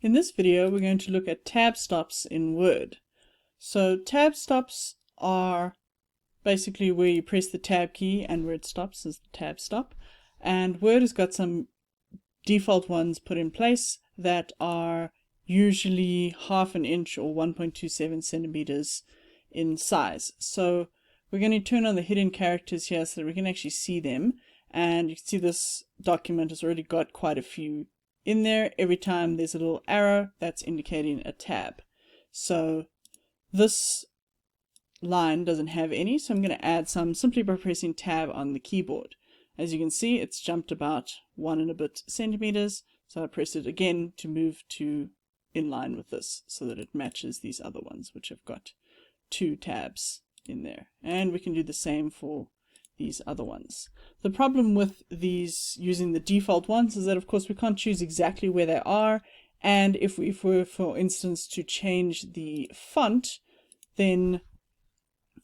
In this video, we're going to look at tab stops in Word. So tab stops are basically where you press the tab key and where it stops is the tab stop. And Word has got some default ones put in place that are usually 1/2 inch or 1.27 centimeters in size. So we're going to turn on the hidden characters here so that we can actually see them. And you can see this document has already got quite a few in there. Every time there's a little arrow, that's indicating a tab. So this line doesn't have any, so I'm going to add some simply by pressing tab on the keyboard. As you can see, it's jumped about 1 and a bit centimeters, so I press it again to move to in line with this so that it matches these other ones, which have got 2 tabs in there. And we can do the same for these other ones. The problem with these using the default ones is that of course we can't choose exactly where they are, and if we were, for instance, to change the font, then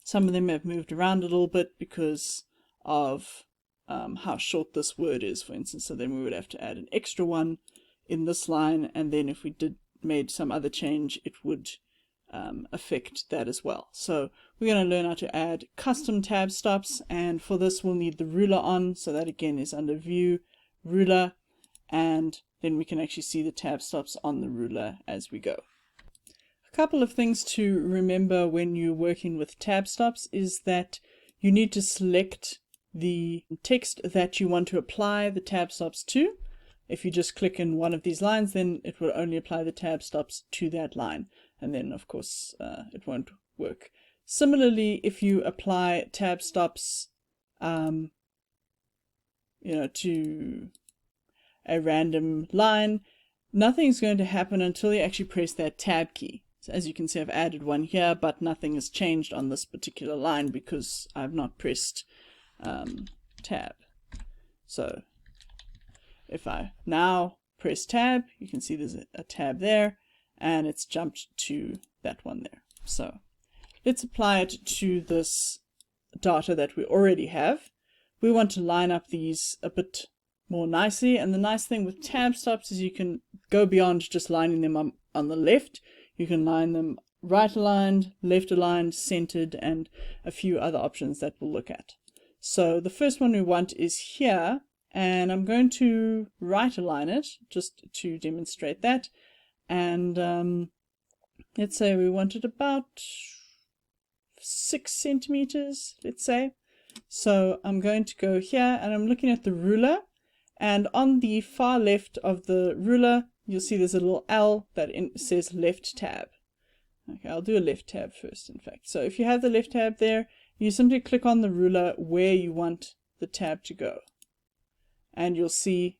some of them have moved around a little bit because of how short this word is, for instance. So then we would have to add an extra one in this line, and then if we made some other change, it would affect that as well. So we're going to learn how to add custom tab stops, and for this we'll need the ruler on, so that again is under View, Ruler, and then we can actually see the tab stops on the ruler as we go. A couple of things to remember when you're working with tab stops is that you need to select the text that you want to apply the tab stops to. If you just click in one of these lines, then it will only apply the tab stops to that line, and then of course it won't work. Similarly, if you apply tab stops to a random line, nothing's going to happen until you actually press that tab key. So as you can see, I've added one here, but nothing has changed on this particular line because I've not pressed tab. So if I now press tab, you can see there's a tab there, and it's jumped to that one there. So let's apply it to this data that we already have. We want to line up these a bit more nicely, and the nice thing with tab stops is you can go beyond just lining them on the left. You can line them right aligned, left aligned, centered, and a few other options that we'll look at. So the first one we want is here, and I'm going to right align it just to demonstrate that. And let's say we want it about 6 centimeters, let's say. So I'm going to go here, and I'm looking at the ruler, and on the far left of the ruler you'll see there's a little L that says left tab. Okay, I'll do a left tab first, in fact. So if you have the left tab there, you simply click on the ruler where you want the tab to go, and you'll see,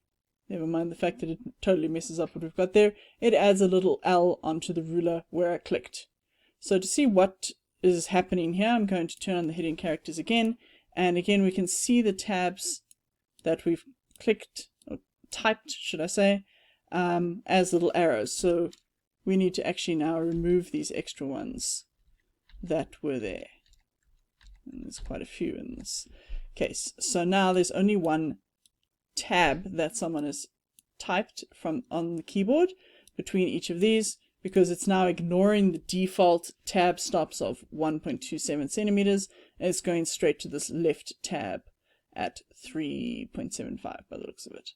never mind the fact that it totally messes up what we've got there, it adds a little L onto the ruler where I clicked. So to see what is happening here, I'm going to turn on the hidden characters again, and again we can see the tabs that we've clicked, or typed should I say, as little arrows. So we need to actually now remove these extra ones that were there. And there's quite a few in this case. So now there's only one tab that someone has typed from on the keyboard between each of these, because it's now ignoring the default tab stops of 1.27 centimeters, and it's going straight to this left tab at 3.75 by the looks of it.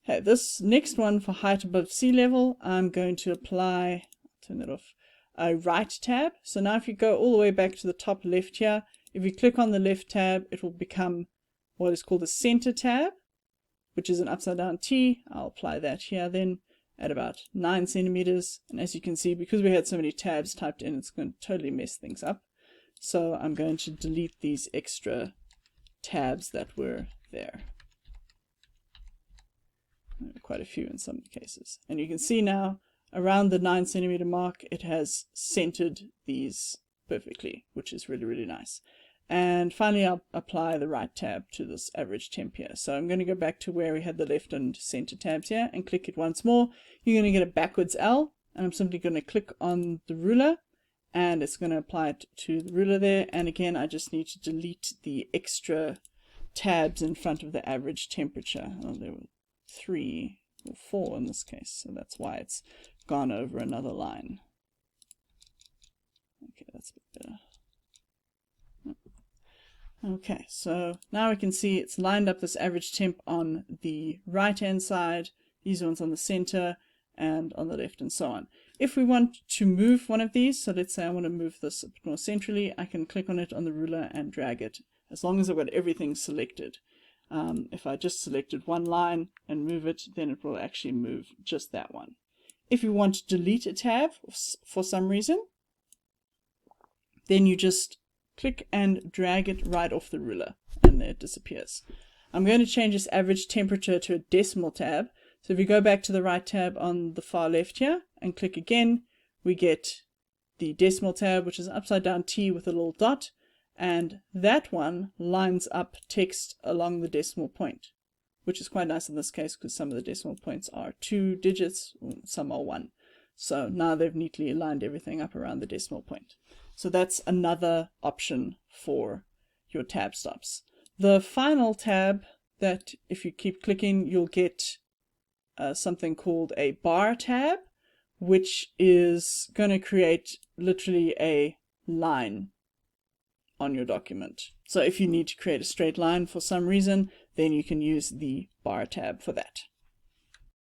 Okay, this next one for height above sea level, I'm going to apply, turn that off, a right tab. So now if you go all the way back to the top left here, if you click on the left tab, it will become what is called a center tab, which is an upside down T. I'll apply that here then at about 9 centimeters. And as you can see, because we had so many tabs typed in, it's going to totally mess things up. So I'm going to delete these extra tabs that were there. Quite a few in some cases. And you can see now around the 9 centimeter mark, it has centered these perfectly, which is really, really nice. And finally, I'll apply the right tab to this average temp here. So I'm going to go back to where we had the left and center tabs here and click it once more. You're going to get a backwards L, and I'm simply going to click on the ruler, and it's going to apply it to the ruler there. And again, I just need to delete the extra tabs in front of the average temperature. Oh, there were 3 or 4 in this case, so that's why it's gone over another line. Okay, that's a bit better. Okay, so now we can see it's lined up this average temp on the right hand side, these ones on the center, and on the left, and so on. If we want to move one of these, so let's say I want to move this a bit more centrally, I can click on it on the ruler and drag it, as long as I've got everything selected. If I just selected one line and move it, then it will actually move just that one. If you want to delete a tab for some reason, then you just click and drag it right off the ruler, and there it disappears. I'm going to change this average temperature to a decimal tab. So if you go back to the right tab on the far left here and click again, we get the decimal tab, which is an upside down T with a little dot, and that one lines up text along the decimal point, which is quite nice in this case because some of the decimal points are 2 digits, some are 1. So now they've neatly lined everything up around the decimal point. So that's another option for your tab stops. The final tab that if you keep clicking, you'll get something called a bar tab, which is going to create literally a line on your document. So if you need to create a straight line for some reason, then you can use the bar tab for that.